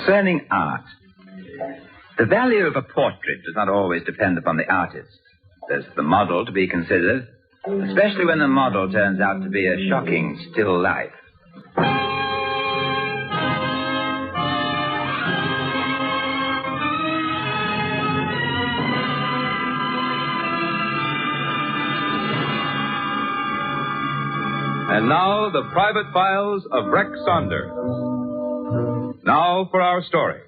Concerning art, the value of a portrait does not always depend upon the artist. There's the model to be considered, especially when the model turns out to be a shocking still life. And now, the private files of Rex Saunders. Now for our story.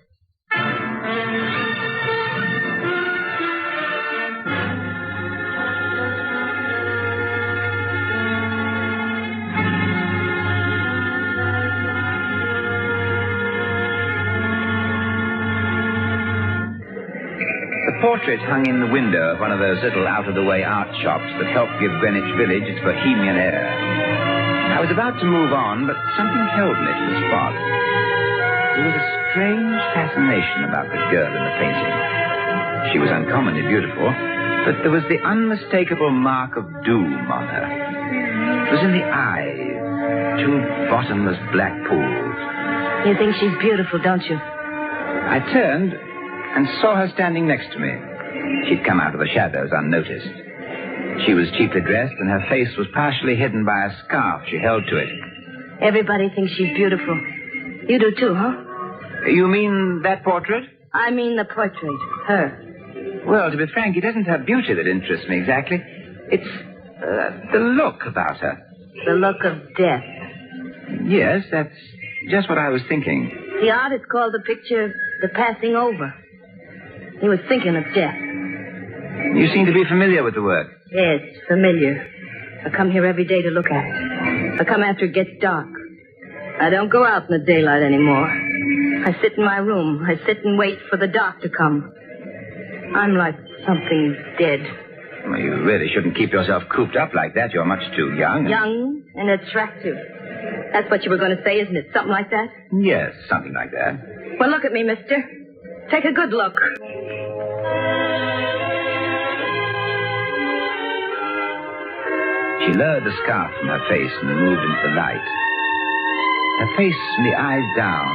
The portrait hung in the window of one of those little out-of-the-way art shops that help give Greenwich Village its bohemian air. I was about to move on, but something held me to the spot. There was a strange fascination about the girl in the painting. She was uncommonly beautiful, but there was the unmistakable mark of doom on her. It was in the eyes, two bottomless black pools. You think she's beautiful, don't you? I turned and saw her standing next to me. She'd come out of the shadows unnoticed. She was cheaply dressed, and her face was partially hidden by a scarf she held to it. Everybody thinks she's beautiful. You do too, huh? You mean that portrait? I mean the portrait. Her. Well, to be frank, it isn't her beauty that interests me exactly. It's the look about her. The look of death. Yes, that's just what I was thinking. The artist called the picture The Passing Over. He was thinking of death. You seem to be familiar with the work. Yes, familiar. I come here every day to look at it. I come after it gets dark. I don't go out in the daylight anymore. I sit in my room. I sit and wait for the dark to come. I'm like something dead. Well, you really shouldn't keep yourself cooped up like that. You're much too young. Young and attractive. That's what you were going to say, isn't it? Something like that? Yes, something like that. Well, look at me, mister. Take a good look. She lowered the scarf from her face and moved into the light. Her face, from the eyes down,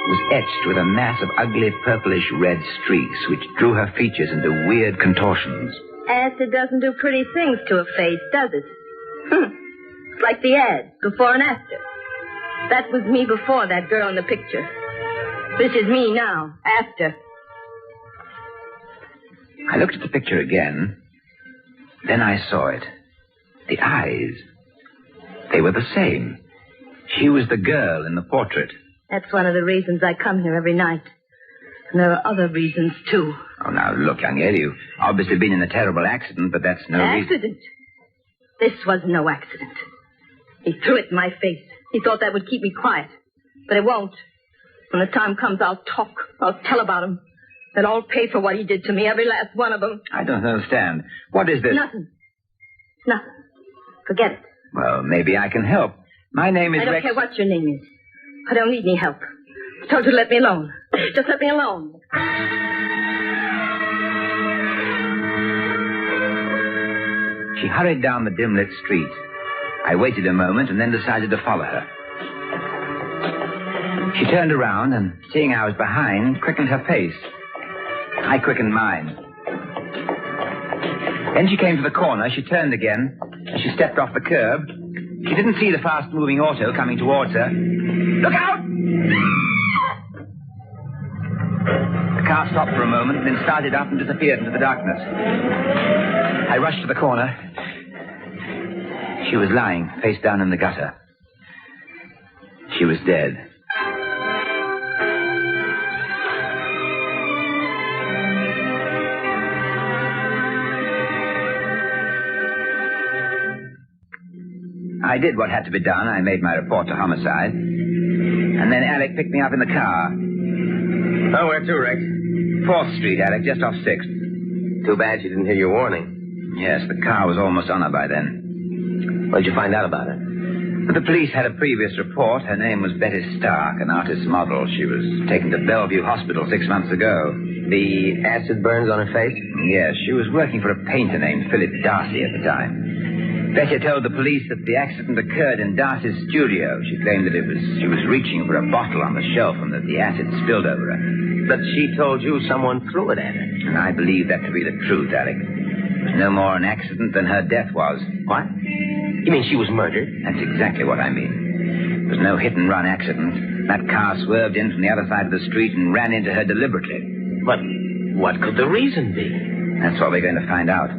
was etched with a mass of ugly purplish-red streaks which drew her features into weird contortions. Acid doesn't do pretty things to a face, does it? It's like the ads, before and after. That was me before that girl in the picture. This is me now, after. I looked at the picture again. Then I saw it. The eyes. They were the same. She was the girl in the portrait. That's one of the reasons I come here every night. And there are other reasons, too. Oh, now, look, young lady, you've obviously been in a terrible accident, but that's no reason. Accident? This was no accident. He threw it in my face. He thought that would keep me quiet. But it won't. When the time comes, I'll talk. I'll tell about him. They'll all pay for what he did to me, every last one of them. I don't understand. What is this? Nothing. Nothing. Forget it. Well, maybe I can help. My name is I don't Rex... care what your name is. I don't need any help. I told you to let me alone. Just let me alone. She hurried down the dim-lit street. I waited a moment and then decided to follow her. She turned around and, seeing I was behind, quickened her pace. I quickened mine. Then she came to the corner, she turned again, and she stepped off the curb. She didn't see the fast-moving auto coming towards her. Look out! The car stopped for a moment, then started up and disappeared into the darkness. I rushed to the corner. She was lying, face down in the gutter. She was dead. I did what had to be done. I made my report to homicide. And then Alec picked me up in the car. Oh, where to, Rex? 4th Street, Alec, just off 6th. Too bad she didn't hear your warning. Yes, the car was almost on her by then. What did you find out about her? But the police had a previous report. Her name was Betty Stark, an artist model. She was taken to Bellevue Hospital 6 months ago. The acid burns on her face? Yes, she was working for a painter named Philip Darcy at the time. Betty told the police that the accident occurred in Darcy's studio. She claimed that she was reaching for a bottle on the shelf and that the acid spilled over her. But she told you someone threw it at her. And I believe that to be the truth, Alec. It was no more an accident than her death was. What? You mean she was murdered? That's exactly what I mean. It was no hit-and-run accident. That car swerved in from the other side of the street and ran into her deliberately. But what could the reason be? That's what we're going to find out.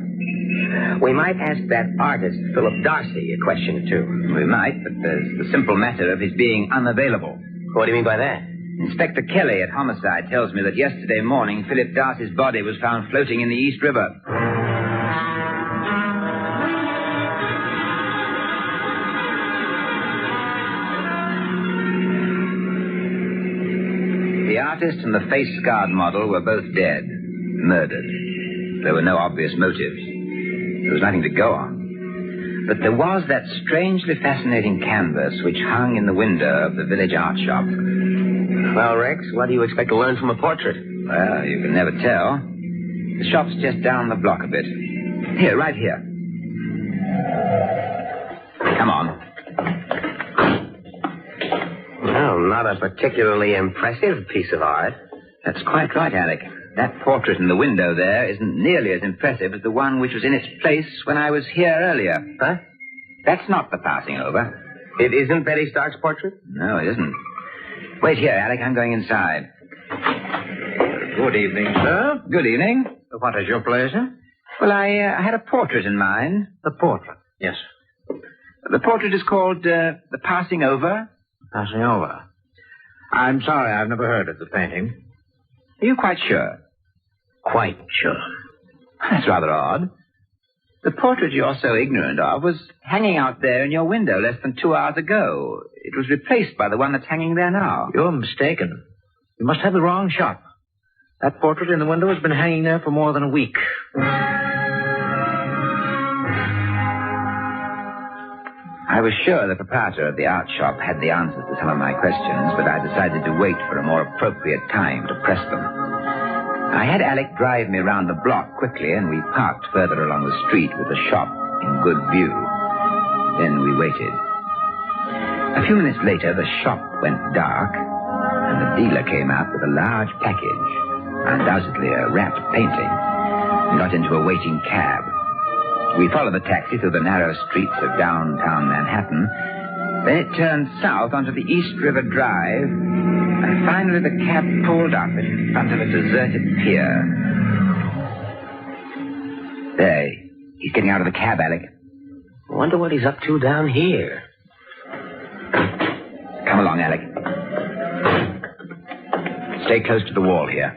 We might ask that artist, Philip Darcy, a question or two. We might, but there's the simple matter of his being unavailable. What do you mean by that? Inspector Kelly at Homicide tells me that yesterday morning Philip Darcy's body was found floating in the East River. The artist and the face-scarred model were both dead, murdered. There were no obvious motives. There was nothing to go on. But there was that strangely fascinating canvas which hung in the window of the village art shop. Well, Rex, what do you expect to learn from a portrait? Well, you can never tell. The shop's just down the block a bit. Here, right here. Come on. Well, not a particularly impressive piece of art. That's quite right, Alec. That portrait in the window there isn't nearly as impressive as the one which was in its place when I was here earlier. Huh? That's not the passing over. It isn't Betty Stark's portrait? No, it isn't. Wait here, Alec. I'm going inside. Good evening, sir. Good evening. What is your pleasure? Well, I had a portrait in mind. The portrait. Yes. The portrait is called The Passing Over. Passing over. I'm sorry, I've never heard of the painting. Are you quite sure? Quite sure. That's rather odd. The portrait you're so ignorant of was hanging out there in your window less than 2 hours ago. It was replaced by the one that's hanging there now. You're mistaken. You must have the wrong shop. That portrait in the window has been hanging there for more than a week. I was sure the proprietor of the art shop had the answers to some of my questions, but I decided to wait for a more appropriate time to press them. I had Alec drive me around the block quickly, and we parked further along the street with the shop in good view. Then we waited. A few minutes later, the shop went dark, and the dealer came out with a large package, undoubtedly a wrapped painting, and got into a waiting cab. We followed the taxi through the narrow streets of downtown Manhattan. Then it turned south onto the East River Drive, and finally the cab pulled up in front of a deserted pier. There, he's getting out of the cab, Alec. I wonder what he's up to down here. Come along, Alec. Stay close to the wall here.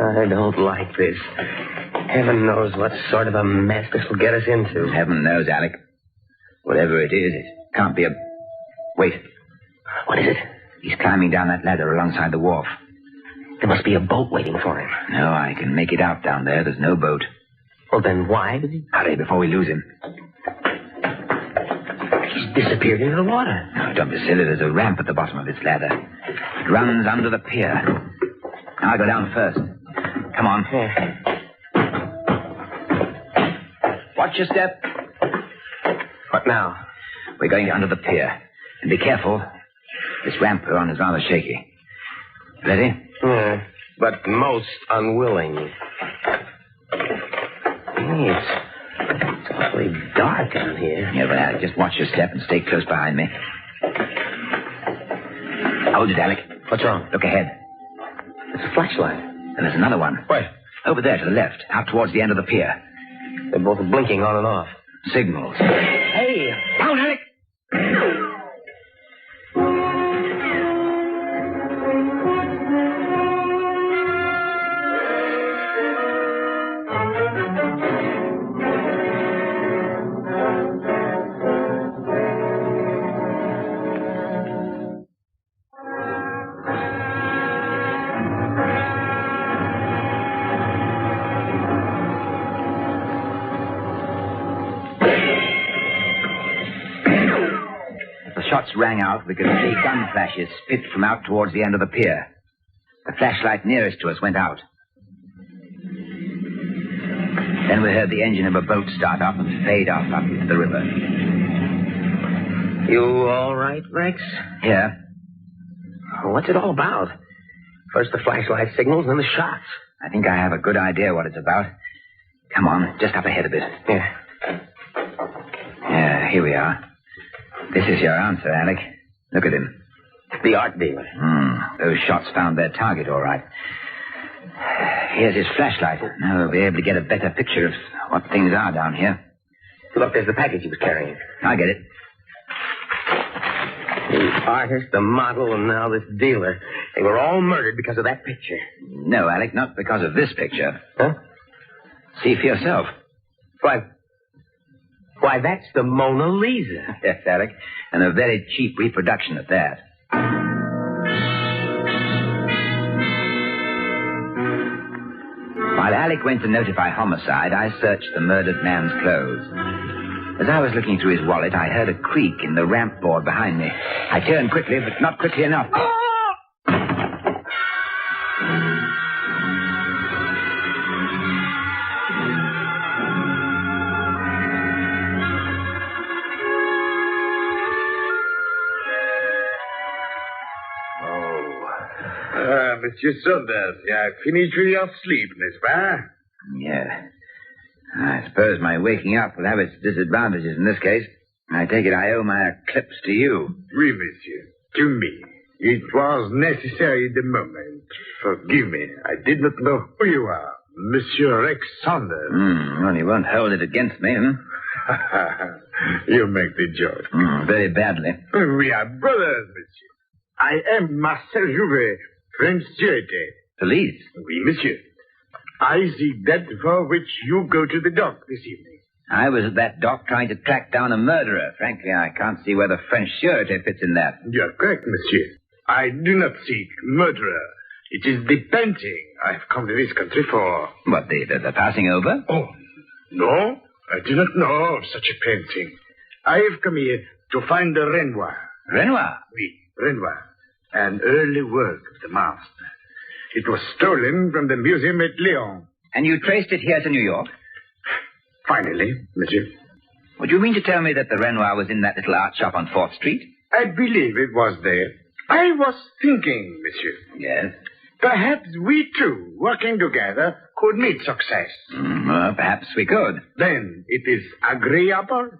I don't like this. Heaven knows what sort of a mess this will get us into. Heaven knows, Alec. Whatever it is, it can't be a... Wait. What is it? He's climbing down that ladder alongside the wharf. There must be a boat waiting for him. No, I can make it out down there. There's no boat. Well, then why did he... Hurry before we lose him. He's disappeared into the water. No, don't be silly. There's a ramp at the bottom of this ladder. It runs under the pier. Now I'll go down first. Come on. Yeah. Watch your step. What now? We're going under the pier. And be careful. This ramp we're on is rather shaky. Ready? Yeah, but most unwilling. Hey, it's awfully dark down here. Yeah, but just watch your step and stay close behind me. Hold it, Alec. What's wrong? Look ahead. It's a flashlight. And there's another one. Where? Over there to the left, out towards the end of the pier. They're both blinking on and off. Signals. Hey! Down, Alec! Shots rang out, we could see gun flashes spit from out towards the end of the pier. The flashlight nearest to us went out. Then Then we heard the engine of a boat start up and fade off up the river. You all right, Rex? Yeah. What's it all about? First the flashlight signals, then the shots. I think I have a good idea what it's about. Come on, just up ahead a bit. Yeah. Yeah, here we are. This is your answer, Alec. Look at him. The art dealer. Those shots found their target, all right. Here's his flashlight. Now we'll be able to get a better picture of what things are down here. Look, there's the package he was carrying. I'll get it. The artist, the model, and now this dealer. They were all murdered because of that picture. No, Alec, not because of this picture. Huh? See for yourself. Why, that's the Mona Lisa. Yes, Alec, and a very cheap reproduction at that. While Alec went to notify homicide, I searched the murdered man's clothes. As I was looking through his wallet, I heard a creak in the ramp board behind me. I turned quickly, but not quickly enough. Monsieur Saunders, you have finished with your sleep, n'est-ce pas? Yeah. I suppose my waking up will have its disadvantages in this case. I take it I owe my eclipse to you. Oui, monsieur. To me. It was necessary at the moment. Forgive me. I did not know who you are. Monsieur Rex Saunders. Well, you won't hold it against me, You make the joke. Very badly. We are brothers, monsieur. I am Marcel Jouvet, French security. Police? Oui, monsieur. I see that for which you go to the dock this evening. I was at that dock trying to track down a murderer. Frankly, I can't see where the French surety fits in that. You are correct, monsieur. I do not seek murderer. It is the painting I've come to this country for. What, the passing over? Oh, no. I do not know of such a painting. I have come here to find the Renoir. Renoir? Oui, Renoir. An early work of the master. It was stolen from the museum at Lyon. And you traced it here to New York? Finally, monsieur. Would you mean to tell me that the Renoir was in that little art shop on 4th Street? I believe it was there. I was thinking, monsieur. Yes? Perhaps we two, working together, could meet success. Well, perhaps we could. Then it is agreeable?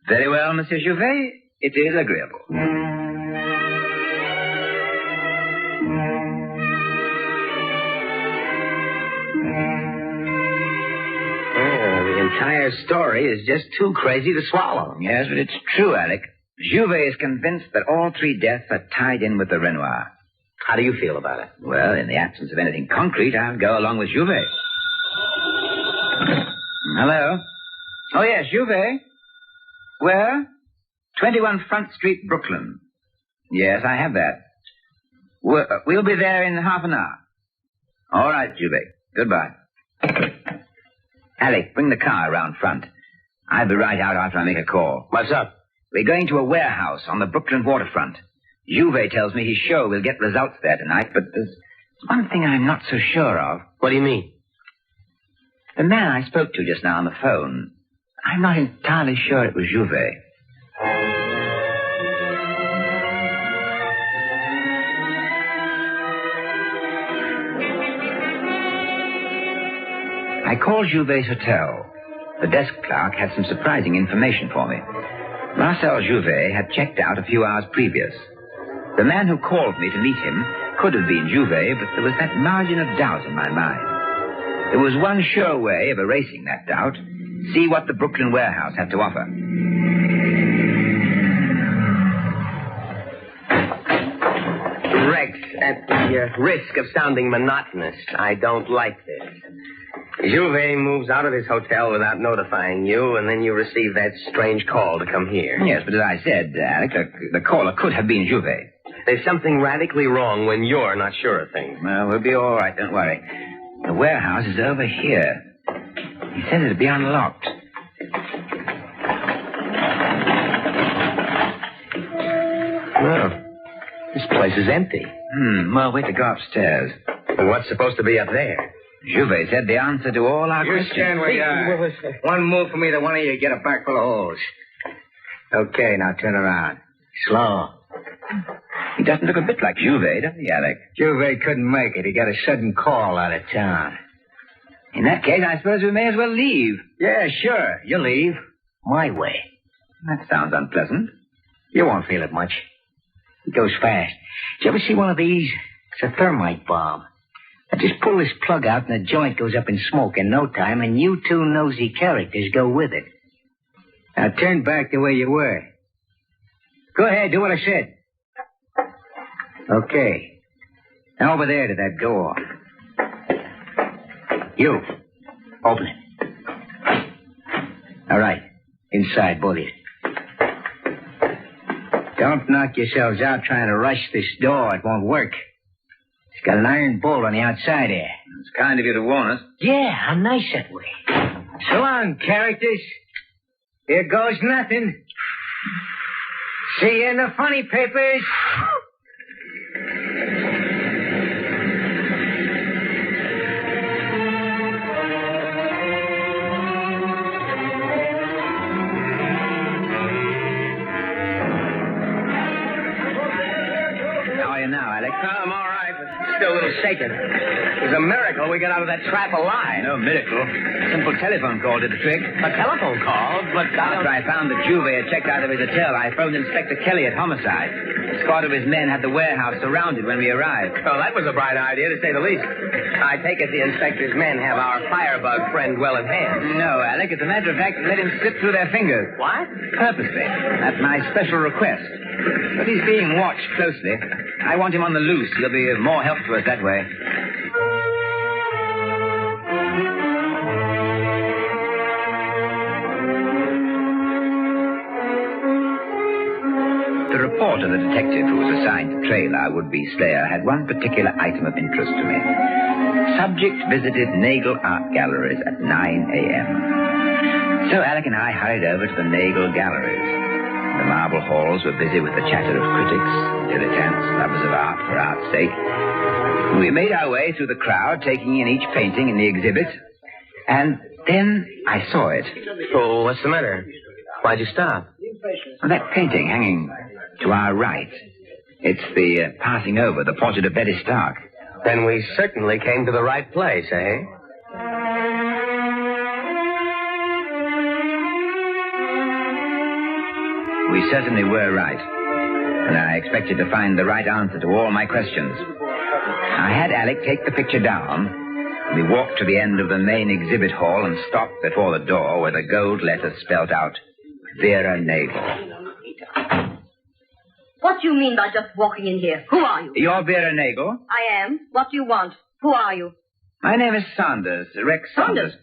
Very well, Monsieur Jouvet. It is agreeable. The entire story is just too crazy to swallow. Yes, but it's true, Alec. Jouvet is convinced that all 3 deaths are tied in with the Renoir. How do you feel about it? Well, in the absence of anything concrete, I'll go along with Jouvet. Hello? Oh, yes, Jouvet. Where? 21 Front Street, Brooklyn. Yes, I have that. We'll be there in half an hour. All right, Jouvet. Goodbye. Alec, bring the car around front. I'll be right out after I make a call. What's up? We're going to a warehouse on the Brooklyn waterfront. Jouvet tells me he's sure we'll get results there tonight, but there's one thing I'm not so sure of. What do you mean? The man I spoke to just now on the phone, I'm not entirely sure it was Jouvet. I called Jouvet's hotel. The desk clerk had some surprising information for me. Marcel Jouvet had checked out a few hours previous. The man who called me to meet him could have been Jouvet, but there was that margin of doubt in my mind. There was one sure way of erasing that doubt. See what the Brooklyn warehouse had to offer. Rex, at the risk of sounding monotonous, I don't like this. Jouvet moves out of his hotel without notifying you, and then you receive that strange call to come here. Yes, but as I said, Alec, the caller could have been Jouvet. There's something radically wrong when you're not sure of things. Well, we'll be all right, don't worry. The warehouse is over here. He said it'd be unlocked. Well, this place is empty. Well, wait to go upstairs. And what's supposed to be up there? Juve said the answer to all our You questions. stand where you are. One move for me, the one of you get a back full of holes. Okay, now turn around. Slow. He doesn't look a bit like Juve, does he, Alec? Juve couldn't make it. He got a sudden call out of town. In that case, I suppose we may as well leave. Yeah, sure. You leave. My way. That sounds unpleasant. You won't feel it much. It goes fast. Did you ever see one of these? It's a thermite bomb. I just pull this plug out and the joint goes up in smoke in no time, and you two nosy characters go with it. Now turn back the way you were. Go ahead, do what I said. Okay. Now over there to that door. You. Open it. All right. Inside, both of you. Don't knock yourselves out trying to rush this door. It won't work. It's got an iron bolt on the outside here. It's kind of you to warn us. Yeah, I'm nice that way. So long, characters. Here goes nothing. See you in the funny papers. How are you now, Alec? I'm all right, but still a little shaken. It was a miracle we got out of that trap alive. No miracle. A simple telephone call did the trick. A telephone call, but After I found that Juve had checked out of his hotel, I phoned Inspector Kelly at Homicide. A squad of his men had the warehouse surrounded when we arrived. Well, that was a bright idea, to say the least. I take it the inspector's men have our firebug friend well in hand. No, Alec. As a matter of fact, let him slip through their fingers. What? Purposely. That's my special request. But he's being watched closely. I want him on the loose. He'll be of more help to us that way. The report of the detective who was assigned to trail our would-be slayer had one particular item of interest to me. Subject visited Nagel Art Galleries at 9 a.m. So Alec and I hurried over to the Nagel Galleries. The marble halls were busy with the chatter of critics, dilettantes, lovers of art for art's sake. We made our way through the crowd, taking in each painting in the exhibit. And then I saw it. Oh, what's the matter? Why'd you stop? That painting hanging to our right. It's the passing over, the portrait of Betty Stark. Then we certainly came to the right place, eh? We certainly were right. And I expected to find the right answer to all my questions. I had Alec take the picture down. We walked to the end of the main exhibit hall and stopped before the door where the gold letters spelled out, Vera Nagel. What do you mean by just walking in here? Who are you? You're Vera Nagel? I am. What do you want? Who are you? My name is Saunders, Rex Saunders.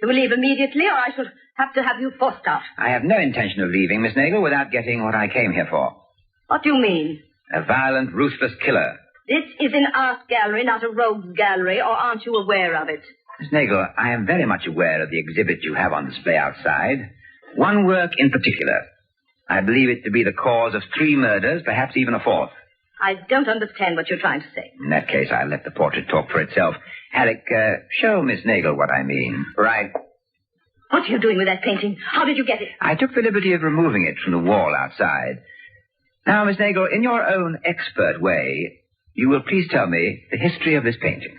You will leave immediately, or I shall have to have you forced out. I have no intention of leaving, Miss Nagel, without getting what I came here for. What do you mean? A violent, ruthless killer. This is an art gallery, not a rogues gallery, or aren't you aware of it? Miss Nagel, I am very much aware of the exhibit you have on display outside. One work in particular. I believe it to be the cause of 3 murders, perhaps even a 4th. I don't understand what you're trying to say. In that case, I'll let the portrait talk for itself. Alec, show Miss Nagel what I mean. Right. What are you doing with that painting? How did you get it? I took the liberty of removing it from the wall outside. Now, Miss Nagel, in your own expert way, you will please tell me the history of this painting.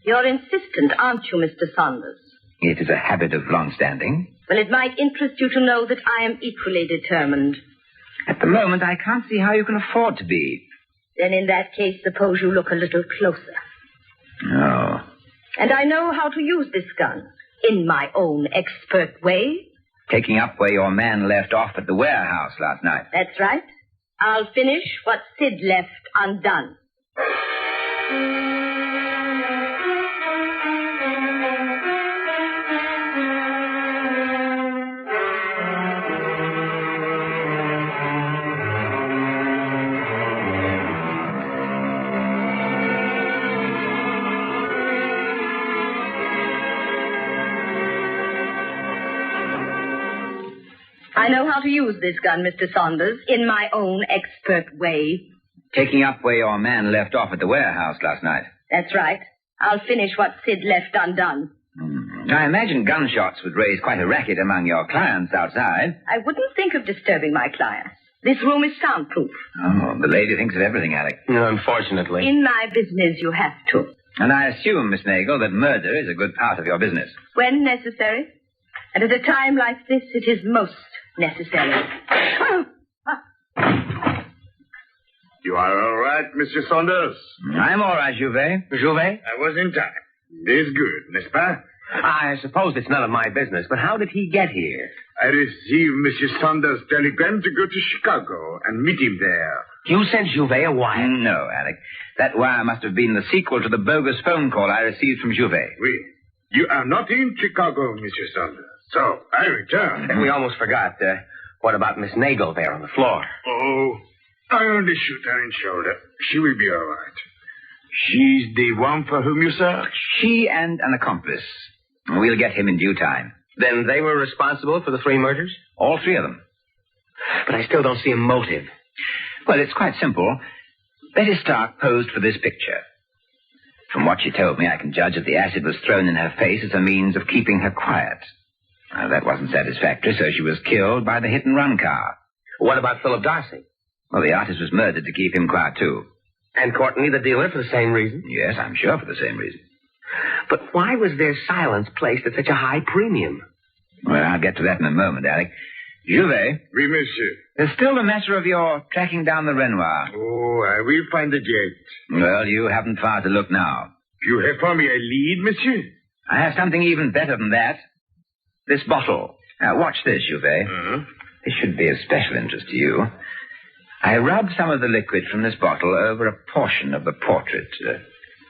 You're insistent, aren't you, Mr. Saunders? It is a habit of long standing. Well, it might interest you to know that I am equally determined. At the moment, I can't see how you can afford to be. Then in that case, suppose you look a little closer. Oh. And I know how to use this gun. In my own expert way. Taking up where your man left off at the warehouse last night. That's right. I'll finish what Sid left undone. I know how to use this gun, Mr. Saunders, in my own expert way. Taking up where your man left off at the warehouse last night. That's right. I'll finish what Sid left undone. I imagine gunshots would raise quite a racket among your clients outside. I wouldn't think of disturbing my clients. This room is soundproof. Oh, the lady thinks of everything, Alec. No, unfortunately. In my business, you have to. And I assume, Miss Nagel, that murder is a good part of your business. When necessary. And at a time like this, it is most necessary. You are all right, Monsieur Saunders? I'm all right, Jouvet. Jouvet? I was in time. This good, n'est-ce pas? I suppose it's none of my business, but how did he get here? I received Monsieur Saunders' telegram to go to Chicago and meet him there. You sent Jouvet a wire? No, Alec. That wire must have been the sequel to the bogus phone call I received from Jouvet. Oui. You are not in Chicago, Monsieur Saunders. So, I return. And we almost forgot. What about Miss Nagel there on the floor? Oh, I only shoot her in shoulder. She will be all right. She's the one for whom you search? She and an accomplice. We'll get him in due time. Then they were responsible for the 3 murders? All 3 of them. But I still don't see a motive. Well, it's quite simple. Betty Stark posed for this picture. From what she told me, I can judge that the acid was thrown in her face as a means of keeping her quiet. That wasn't satisfactory, so she was killed by the hit-and-run car. What about Philip Darcy? Well, the artist was murdered to keep him quiet, too. And Courtney, the dealer, for the same reason? Yes, I'm sure for the same reason. But why was their silence placed at such a high premium? Well, I'll get to that in a moment, Alec. Jouvet, Oui, monsieur. there's still the matter of your tracking down the Renoir. Oh, I will find it yet. Well, you haven't far to look now. You have for me a lead, monsieur? I have something even better than that. This bottle. Now, watch this, Jouvet. This should be of special interest to you. I rubbed some of the liquid from this bottle over a portion of the portrait,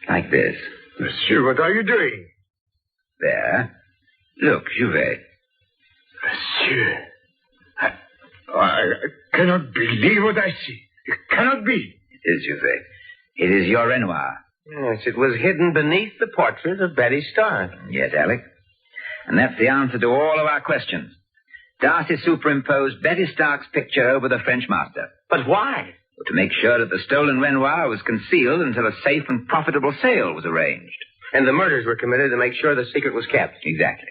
like this. Monsieur, what are you doing? There. Look, Jouvet. Monsieur, I cannot believe what I see. It cannot be. It is, Jouvet. It is your Renoir. Yes, it was hidden beneath the portrait of Betty Stark. Yes, Alec. And that's the answer to all of our questions. Darcy superimposed Betty Stark's picture over the French master. But why? To make sure that the stolen Renoir was concealed until a safe and profitable sale was arranged. And the murders were committed to make sure the secret was kept. Exactly.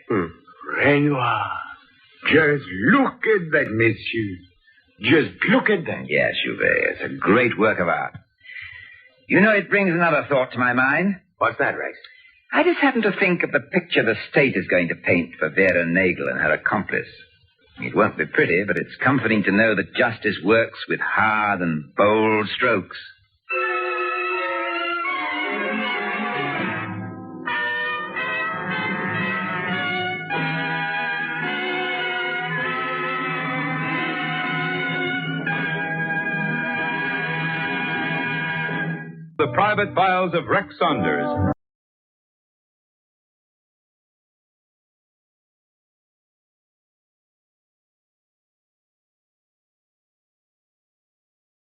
Renoir. Just look at that, monsieur. Just look at that. Yes, Jouvet. It's a great work of art. You know, it brings another thought to my mind. What's that, Rex? I just happen to think of the picture the state is going to paint for Vera Nagel and her accomplice. It won't be pretty, but it's comforting to know that justice works with hard and bold strokes. The Private Files of Rex Saunders.